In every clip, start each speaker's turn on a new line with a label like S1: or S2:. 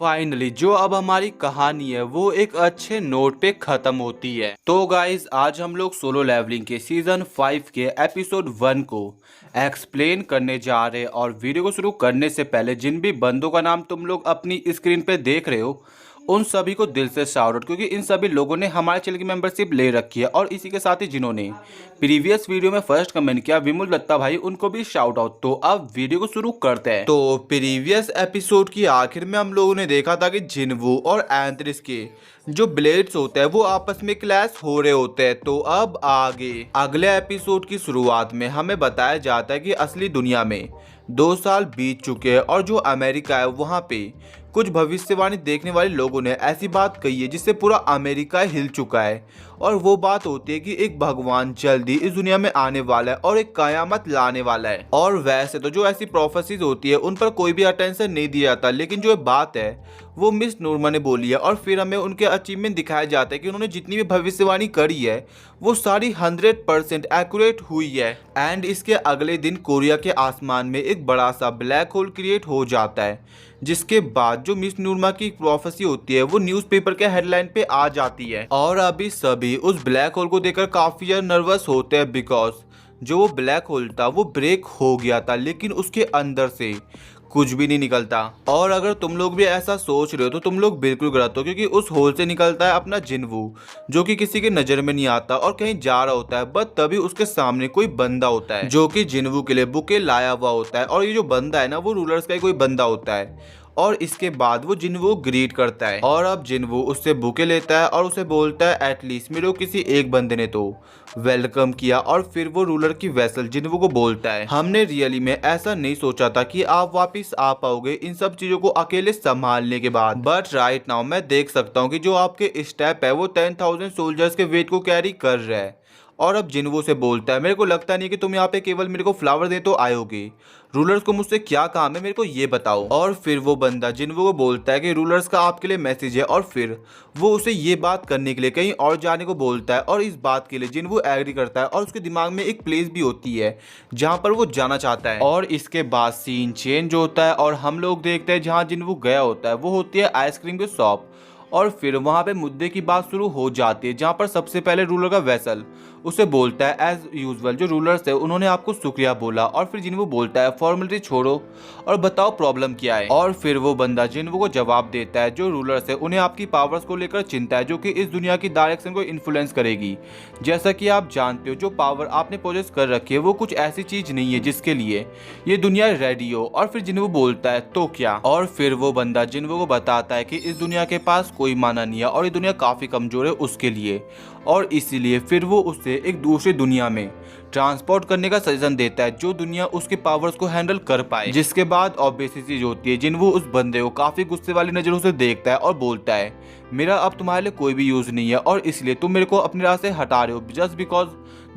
S1: Finally जो अब हमारी कहानी है वो एक अच्छे नोट पे खत्म होती है। तो गाइज आज हम लोग सोलो लेवलिंग के सीजन 5 के एपिसोड 1 को एक्सप्लेन करने जा रहे हैं। और वीडियो को शुरू करने से पहले जिन भी बंदों का नाम तुम लोग अपनी स्क्रीन पे देख रहे हो उन सभी को दिल से शाउट आउट, क्योंकि इन सभी लोगों ने हमारे चैनल की मेंबरशिप ले रखी है। और इसी के साथ ही जिन्होंने प्रीवियस वीडियो में फर्स्ट कमेंट किया विमुल दत्ता भाई, उनको भी शाउट आउट। तो अब वीडियो को शुरू करते हैं। तो प्रीवियस एपिसोड की आखिर में हम लोगों ने देखा था कि जिनवू और एंथ्रिस के जो ब्लेड्स होते हैं वो आपस में क्लैश हो रहे होते हैं। तो अब आगे अगले एपिसोड की शुरुआत में हमें बताया जाता है कि असली दुनिया में 2 साल बीत चुके हैं और जो अमेरिका है वहाँ पे कुछ भविष्यवाणी देखने वाले लोगों ने ऐसी बात कही है जिससे पूरा अमेरिका हिल चुका है। और वो बात होती है कि एक भगवान जल्दी इस दुनिया में आने वाला है और एक कयामत लाने वाला है। और वैसे तो जो ऐसी प्रोफेसीज होती है उन पर कोई भी अटेंशन नहीं दिया जाता, लेकिन जो बात है वो मिस नूरमा ने बोली है। और फिर हमें उनके अचीवमेंट दिखाया जाता है कि उन्होंने जितनी भी भविष्यवाणी करी है वो सारी 100% एक्यूरेट हुई है। एंड इसके अगले दिन कोरिया के आसमान में एक बड़ा सा ब्लैक होल क्रिएट हो जाता है, जिसके बाद जो मिस नूरमा की प्रोफेसी होती है वो न्यूज़पेपर के हेडलाइन पे आ जाती है। और अभी सभी उस ब्लैक होल को देखकर काफी ज्यादा नर्वस होते हैं, बिकॉज जो वो ब्लैक होल था वो ब्रेक हो गया था लेकिन उसके अंदर से कुछ भी नहीं निकलता। और अगर तुम लोग भी ऐसा सोच रहे हो तो तुम लोग बिल्कुल गलत हो, क्योंकि उस होल से निकलता है अपना जिनवू, जो कि किसी के नजर में नहीं आता और कहीं जा रहा होता है। बट तभी उसके सामने कोई बंदा होता है जो कि जिनवू के लिए बुके लाया हुआ होता है। और ये जो बंदा है ना वो रूलर्स का ही कोई बंदा होता है। और इसके बाद वो जिनवू ग्रीट करता है और अब जिनवू उससे बुके लेता है और उसे बोलता है एटलीस्ट मेरे को किसी एक बंदे ने तो वेलकम किया। और फिर वो रूलर की वेसल जिनवू को बोलता है हमने रियली में ऐसा नहीं सोचा था कि आप वापस आ पाओगे इन सब चीजों को अकेले संभालने के बाद, बट राइट नाउ मैं देख सकता हूँ कि जो आपके स्टेप है वो 10,000 सोल्जर्स के वेट को कैरी कर रहा है। और अब जिनवू से बोलता है मेरे को लगता नहीं कि तुम यहाँ पे केवल मेरे को फ्लावर दे तो आयोगे, रूलर्स को मुझसे क्या काम है मेरे को ये बताओ। और फिर वो बंदा जिनवू को बोलता है कि रूलर्स का आपके लिए मैसेज है। और फिर वो उसे ये बात करने के लिए कहीं और जाने को बोलता है और इस बात के लिए जिनवू एग्री करता है। और उसके दिमाग में एक प्लेस भी होती है जहाँ पर वो जाना चाहता है। और इसके बाद सीन चेंज होता है और हम लोग देखते हैं जहाँ जिनवू गया होता है वो होती है आइसक्रीम की शॉप। और फिर वहाँ पे मुद्दे की बात शुरू हो जाती है, जहाँ पर सबसे पहले रूलर का वेसल उसे बोलता है एज यूजुअल जो रूलर्स है उन्होंने आपको शुक्रिया बोला। और फिर जिनवू बोलता है फॉर्मेलिटी छोड़ो और बताओ प्रॉब्लम क्या है। और फिर वो बंदा जिनवू को जवाब देता है जो रूलर्स है उन्हें आपकी पावर्स को लेकर चिंता है जो कि इस दुनिया की डायरेक्शन को इन्फ्लुएंस करेगी। जैसा कि आप जानते हो जो पावर आपने पोजेस कर रखी है वो कुछ ऐसी चीज नहीं है जिसके लिए ये दुनिया रेडी हो। और फिर जिनवू बोलता है तो क्या। और फिर वो बंदा जिनवू को बताता है कि इस दुनिया के पास कोई माना नहीं है और ये दुनिया काफी कमजोर है उसके लिए। और इसीलिए फिर वो उससे एक दूसरी दुनिया में ट्रांसपोर्ट करने का सजेशन देता है जो दुनिया उसके पावर्स को हैंडल कर पाए। जिसके बाद ऑब्वियस चीज होती है जिनवू उस बंदे को काफी गुस्से वाली नजरों से देखता है और बोलता है मेरा अब तुम्हारे लिए कोई भी यूज नहीं है और इसलिए तुम मेरे को अपने राह से हटा रहे हो जस्ट बिकॉज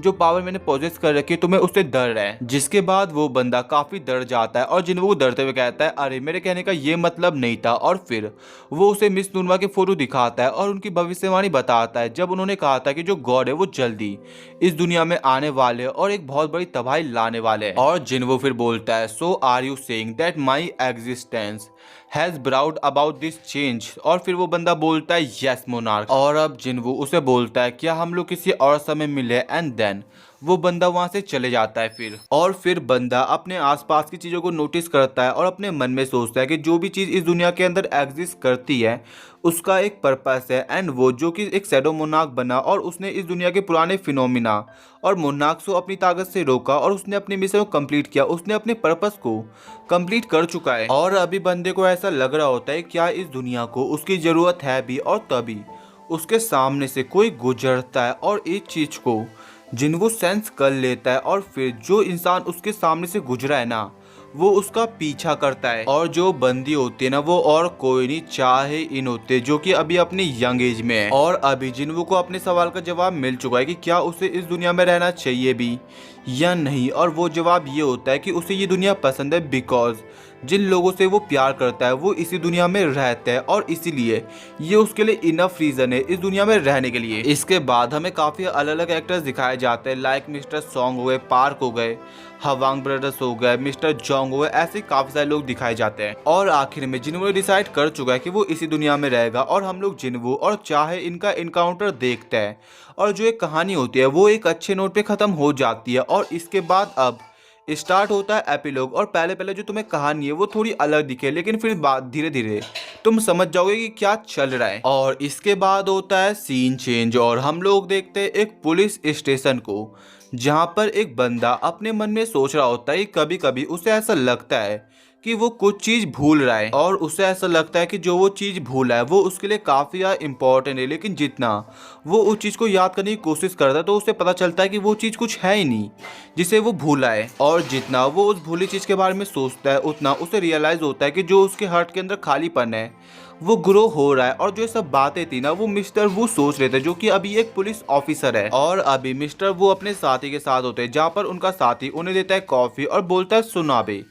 S1: जो पावर मैंने पोजेस कर रखी है तुम्हें उससे डर है। जिसके बाद वो बंदा काफी डर जाता है और जिनवू को डरते हुए कहता है अरे मेरे कहने का ये मतलब नहीं था। और फिर वो उसे मिस नूरमा की फोटो दिखाता है और उनकी भविष्यवाणी बताता है जब उन्होंने कहा था कि जो गॉड है वो जल्दी इस दुनिया में आने वाले और एक बहुत बड़ी तबाही लाने वाले हैं। और जिनवू फिर बोलता है so are you saying that my existence has brought about this change. और फिर वो बंदा बोलता है यस मोनार्क। और अब जिनवू उसे बोलता है क्या हम लोग किसी और समय मिले। एंड देन वो बंदा वहां से चले जाता है। फिर बंदा अपने आसपास की चीजों को नोटिस करता है और अपने मन में सोचता है कि जो भी चीज इस दुनिया के अंदर एग्जिस्ट करती है उसका एक पर्पस है। एंड वो जो कि एक शैडो मोनार्क बना और उसने इस दुनिया के पुराने फिनोमिना और मोनार्क्स को अपनी ताकत से रोका और उसने अपने मिशन को कंप्लीट किया, उसने अपने पर्पस को कंप्लीट कर चुका है। और अभी बंदे को ऐसा लग रहा होता है क्या इस दुनिया को उसकी जरूरत है भी। और तभी उसके सामने से कोई गुजरता है और इस चीज को जिनवू सेंस कर लेता है। और फिर जो इंसान उसके सामने से गुजरा है ना वो उसका पीछा करता है। और जो बंदी होती है ना वो और कोई नहीं चाहे इन होते जो कि अभी अपनी यंग एज में है। और अभी जिनवू को अपने सवाल का जवाब मिल चुका है कि क्या उसे इस दुनिया में रहना चाहिए भी या नहीं। और वो जवाब ये होता है कि उसे ये दुनिया पसंद है बिकॉज जिन लोगों से वो प्यार करता है वो इसी दुनिया में रहते हैं और इसीलिए ये उसके लिए इनफ रीजन है इस दुनिया में रहने के लिए। इसके बाद हमें काफी अलग अलग एक्टर्स दिखाए जाते हैं, लाइक मिस्टर सॉन्ग हो गए, पार्क हो गए, हवांग ब्रदर्स हो गए, मिस्टर जोंग हो गए, ऐसे काफी सारे लोग दिखाए जाते हैं। और आखिर में जिनवो डिसाइड कर चुका है कि वो इसी दुनिया में रहेगा और हम लोग जिनवो और चाहे इनका इनकाउंटर देखते हैं और जो एक कहानी होती है वो एक अच्छे नोट पे खत्म हो जाती है। और इसके बाद अब स्टार्ट होता है एपिलॉग। और पहले पहले जो तुम्हें कहानी है वो थोड़ी अलग दिखे, लेकिन फिर बात धीरे धीरे तुम समझ जाओगे कि क्या चल रहा है। और इसके बाद होता है सीन चेंज और हम लोग देखते हैं एक पुलिस स्टेशन को, जहां पर एक बंदा अपने मन में सोच रहा होता है कि कभी कभी उसे ऐसा लगता है कि वो कुछ चीज भूल रहा है और उसे ऐसा लगता है कि जो वो चीज भूला है वो उसके लिए काफी ज्यादा इंपॉर्टेंट है, लेकिन जितना वो उस चीज को याद करने की कोशिश करता है तो उसे पता चलता है कि वो चीज कुछ है ही नहीं जिसे वो भूला है। और जितना वो उस भूली चीज के बारे में सोचता है उतना उसे रियलाइज होता है कि जो उसके हार्ट के अंदर खालीपन है वो ग्रो हो रहा है। और जो ये सब बातें थी ना वो मिस्टर वो सोच रहे थे, जो कि अभी एक पुलिस ऑफिसर है। और अभी मिस्टर वो अपने साथी के साथ होते हैं, जहाँ पर उनका साथी उन्हें देता है कॉफी और बोलता है सुना बे,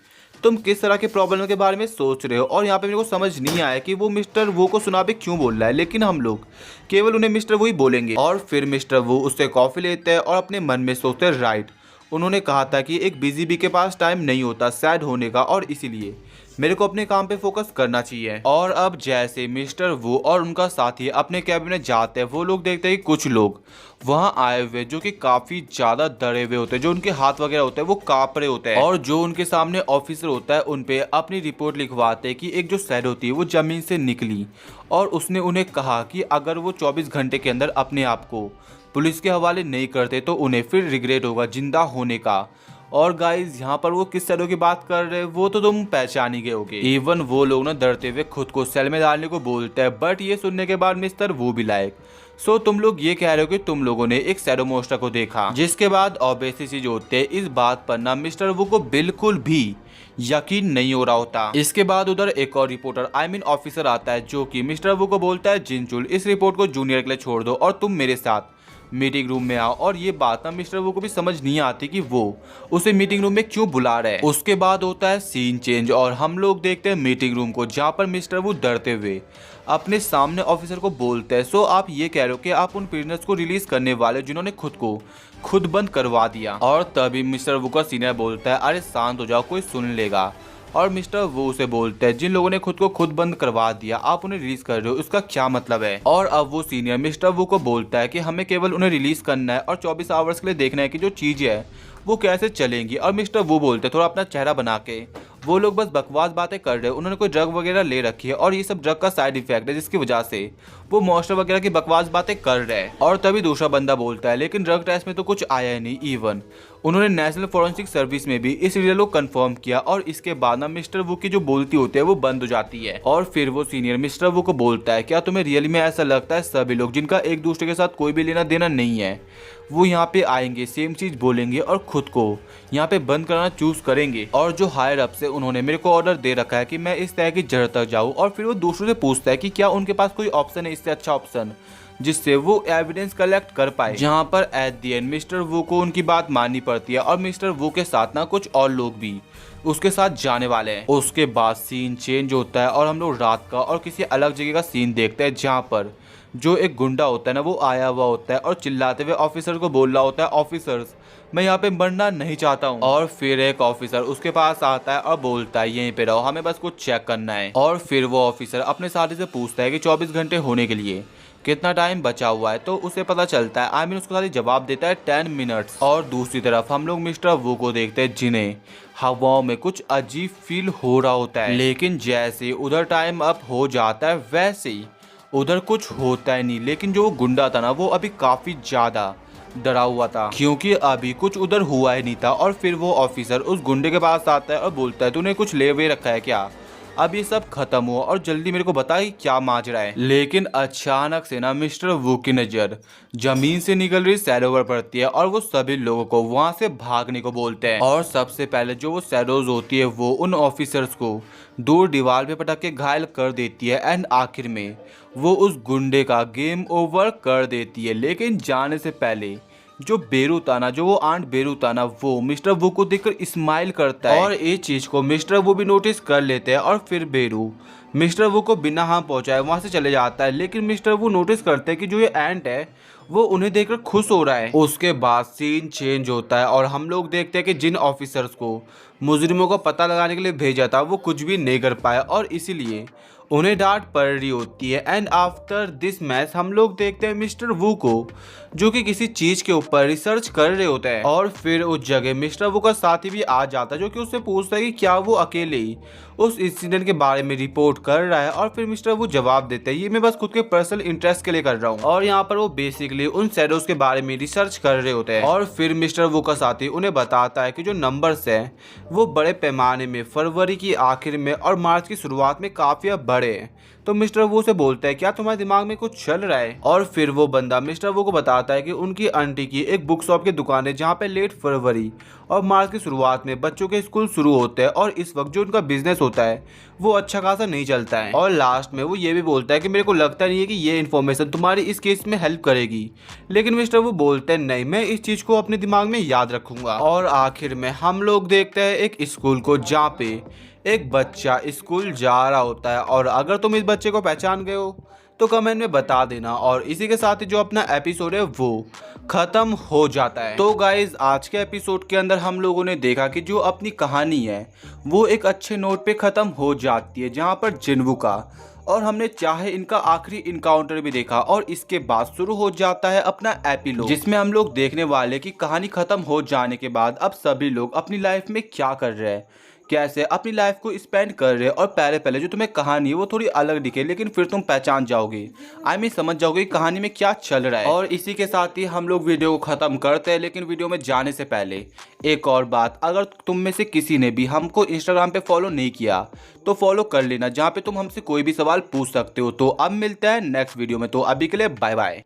S1: तुम किस तरह के प्रॉब्लम के बारे में सोच रहे हो। और यहाँ पे मेरे को समझ नहीं आया कि वो मिस्टर वो को सुनाबे क्यों बोल रहा है, लेकिन हम लोग केवल उन्हें मिस्टर वो ही बोलेंगे। और फिर मिस्टर वो उससे कॉफी लेते हैं और अपने मन में सोचते हैं राइट, उन्होंने कहा था कि एक बिजी बी के पास टाइम नहीं होता सैड होने का और इसीलिए मेरे को अपने काम पे फोकस करना चाहिए। और अब जैसे मिस्टर वो और उनका साथी अपने कैबिन में जाते हैं, वो लोग देखते हैं कि कुछ लोग वहां आए हुए जो कि काफी ज्यादा डरे हुए होते हैं, जो उनके हाथ वगैरह होते हैं वो कांप रहे होते हैं। और जो उनके सामने ऑफिसर होता है उन पे अपनी रिपोर्ट लिखवाते हैं कि एक जो सैड होती है वो जमीन से निकली और उसने उन्हें कहा कि अगर वो 24 घंटे के अंदर अपने आप को पुलिस के हवाले नहीं करते तो उन्हें फिर रिग्रेट होगा जिंदा होने का। और गाइज यहाँ पर वो किस तरह की बात कर रहे हैं वो तो तुम पहचान ही गए होगे। इवन वो लोग ना डरते हुए खुद को सेल में डालने को बोलते हैं, बट ये सुनने के बाद मिस्टर वो भी लायक सो तुम लोग ये कह रहे हो कि तुम लोगों ने एक शैडो मोस्टर को देखा। जिसके बाद ऑब्वियसली चीज होते है इस बात पर ना मिस्टर वो को बिल्कुल भी यकीन नहीं हो रहा होता। इसके बाद उधर एक और रिपोर्टर आई मीन ऑफिसर आता है, जो कि मिस्टर वो को बोलता है जिनचुल इस रिपोर्ट को जूनियर के लिए छोड़ दो और तुम मेरे साथ मीटिंग रूम में आओ। और ये बात ना मिस्टर वो को भी समझ नहीं आती कि वो उसे मीटिंग रूम में क्यों बुला रहे हैं। उसके बाद होता है सीन चेंज और हम लोग देखते हैं मीटिंग रूम को, जहाँ पर मिस्टर वो डरते हुए अपने सामने ऑफिसर को बोलते हैं सो आप ये कह रहे हो कि आप उन प्रिजनर्स को रिलीज करने वाले जिन्होंने खुद को खुद बंद करवा दिया। और तभी मिस्टर वो का सीनियर बोलता है अरे शांत हो जाओ कोई सुन लेगा। और मिस्टर वो उसे बोलते हैं जिन लोगों ने खुद को खुद बंद करवा दिया आप उन्हें रिलीज कर रहे हो इसका क्या मतलब है। और अब वो सीनियर मिस्टर वो को बोलता है कि हमें केवल उन्हें रिलीज करना है और 24 आवर्स के लिए देखना है कि जो चीजें है वो कैसे चलेंगी। और मिस्टर वो बोलते हैं थोड़ा अपना चेहरा बना के वो लोग बस बकवास बातें कर रहे हैं, उन्होंने कोई ड्रग वगैरह ले रखी है और ये सब ड्रग का साइड इफेक्ट है जिसकी वजह से वो मॉन्स्टर वगैरह की बकवास बातें कर रहे हैं। और तभी दूसरा बंदा बोलता है लेकिन ड्रग टेस्ट में तो कुछ आया ही नहीं, इवन उन्होंने नेशनल फॉरेंसिक सर्विस में भी इस रिजल्ट को कंफर्म किया। और इसके बाद ना मिस्टर वो की जो बोलती होती है वो बंद हो जाती है। और फिर वो सीनियर मिस्टर वो को बोलता है क्या तुम्हें रियली में ऐसा लगता है सभी लोग जिनका एक दूसरे के साथ कोई भी लेना देना नहीं है वो यहाँ पे आएंगे सेम चीज बोलेंगे और खुद को यहाँ पे बंद करना चूज करेंगे। और जो हायर अप से उन्होंने मेरे को ऑर्डर दे रखा है कि मैं इस तरह की जड़ तक जाऊँ। और फिर वो दूसरों से पूछता है कि क्या उनके पास कोई ऑप्शन है इससे अच्छा ऑप्शन जिससे वो एविडेंस कलेक्ट कर पाए। जहाँ पर एट दी एंड मिस्टर वो को उनकी बात माननी पड़ती है और मिस्टर वो के साथ ना कुछ और लोग भी उसके साथ जाने वाले हैं। उसके बाद सीन चेंज होता है और हम लोग रात का और किसी अलग जगह का सीन देखते हैं, जहाँ पर जो एक गुंडा होता है ना वो आया हुआ होता है और चिल्लाते हुए ऑफिसर को बोल रहा होता है ऑफिसर्स मैं यहाँ पे मरना नहीं चाहता हूँ। और फिर एक ऑफिसर उसके पास आता है और बोलता है यहीं पे रहो हमें बस कुछ चेक करना है। और फिर वो ऑफिसर अपने साथी से पूछता है कि 24 घंटे होने के लिए कितना टाइम बचा हुआ है, तो उसे पता चलता है आई मीन उसके साथ जवाब देता है 10 मिनट्स। और दूसरी तरफ हम लोग मिस्टर वो को देखते हैं जिन्हें हवाओं में कुछ अजीब फील हो रहा होता है, लेकिन जैसे उधर टाइम अप हो जाता है वैसे ही उधर कुछ होता है नहीं। लेकिन जो गुंडा था ना वो अभी काफी ज्यादा डरा हुआ था क्योंकि अभी कुछ उधर हुआ ही नहीं था। और फिर वो ऑफिसर उस गुंडे के पास आता है और बोलता है तूने कुछ ले हुए रखा है क्या, अब ये सब खत्म हुआ और जल्दी मेरे को बता कि क्या माजरा है। लेकिन अचानक से ना मिस्टर वू की नजर जमीन से निकल रही शैडो पर पड़ती है और वो सभी लोगों को वहां से भागने को बोलते हैं। और सबसे पहले जो वो शैडोज होती है वो उन ऑफिसर्स को दूर दीवार पे पटक के घायल कर देती है एंड आखिर में वो उस गुंडे का गेम ओवर कर देती है। लेकिन जाने से पहले जो बेरुताना, जो वो आंट बेरुताना, वो मिस्टर वू को देखकर स्माइल करता है और ये चीज को मिस्टर वू भी नोटिस कर लेते हैं। और फिर बेरू मिस्टर वू को बिना हाथ पहुंचाए वहां से चले जाता है, लेकिन मिस्टर वू नोटिस करते हैं कि जो ये एंट है वो उन्हें देखकर खुश हो रहा है। उसके बाद सीन चेंज होता है और हम लोग देखते हैं कि जिन ऑफिसर्स को मुजरिमों का पता लगाने के लिए भेजा था वो कुछ भी नहीं कर पाए और इसीलिए उन्हें डांट पड़ रही होती है। एंड आफ्टर दिस मैच हम लोग देखते हैं मिस्टर वू को जो कि किसी चीज के ऊपर रिसर्च कर रहे होते हैं और फिर उस जगह मिस्टर वू का साथी भी आ जाता है जो कि उससे पूछता है कि क्या वो अकेले ही उस इंसिडेंट के बारे में रिपोर्ट कर रहा है। और फिर मिस्टर वू जवाब देते हैं ये मैं बस खुद के पर्सनल इंटरेस्ट के लिए कर रहा हूँ। और यहाँ पर वो बेसिकली उन शैडोज के बारे में रिसर्च कर रहे होते हैं। और फिर मिस्टर वू का साथी उन्हें बताता है कि जो नंबर्स है वो बड़े पैमाने में फरवरी की आखिर में और मार्च की शुरुआत में काफी बड़े हैं। तो मिस्टर वू से बोलता है क्या तुम्हारे दिमाग में कुछ चल रहा है। और फिर वो बंदा मिस्टर वू को बताता है कि उनकी आंटी की एक बुक शॉप की दुकान है जहाँ पे लेट फरवरी और मार्च की शुरुआत में बच्चों के स्कूल शुरू होते हैं और इस वक्त जो उनका बिजनेस होता है वो अच्छा खासा नहीं चलता है। और लास्ट में वो ये भी बोलता है कि मेरे को लगता नहीं है कि ये इन्फॉर्मेशन तुम्हारी इस केस में हेल्प करेगी, लेकिन मिस्टर वो बोलते हैं नहीं, मैं इस चीज को अपने दिमाग में याद रखूंगा। और आखिर में हम लोग देखते हैं एक स्कूल को जहाँ पे एक बच्चा स्कूल जा रहा होता है और अगर तुम इस बच्चे को पहचान गए हो तो कमेंट में बता देना। और इसी के साथ ही जो अपना एपिसोड है वो खत्म हो जाता है। तो गाइज आज के एपिसोड के अंदर हम लोगों ने देखा कि जो अपनी कहानी है वो एक अच्छे नोट पे खत्म हो जाती है जहाँ पर जिन्वू का और हमने चाहे इनका आखिरी इनकाउंटर भी देखा और इसके बाद शुरू हो जाता है अपना एपिलोग जिसमें हम लोग देखने वाले कि कहानी खत्म हो जाने के बाद अब सभी लोग अपनी लाइफ में क्या कर रहे हैं, कैसे अपनी लाइफ को स्पेंड कर रहे हैं। और पहले पहले जो तुम्हें कहानी है वो थोड़ी अलग दिखे लेकिन फिर तुम पहचान जाओगे, समझ जाओगे कहानी में क्या चल रहा है। और इसी के साथ ही हम लोग वीडियो को खत्म करते हैं, लेकिन वीडियो में जाने से पहले एक और बात, अगर तुम में से किसी ने भी हमको इंस्टाग्राम पे फॉलो नहीं किया तो फॉलो कर लेना जहाँ पे तुम हमसे कोई भी सवाल पूछ सकते हो। तो अब मिलता है नेक्स्ट वीडियो में, तो अभी के लिए बाय बाय।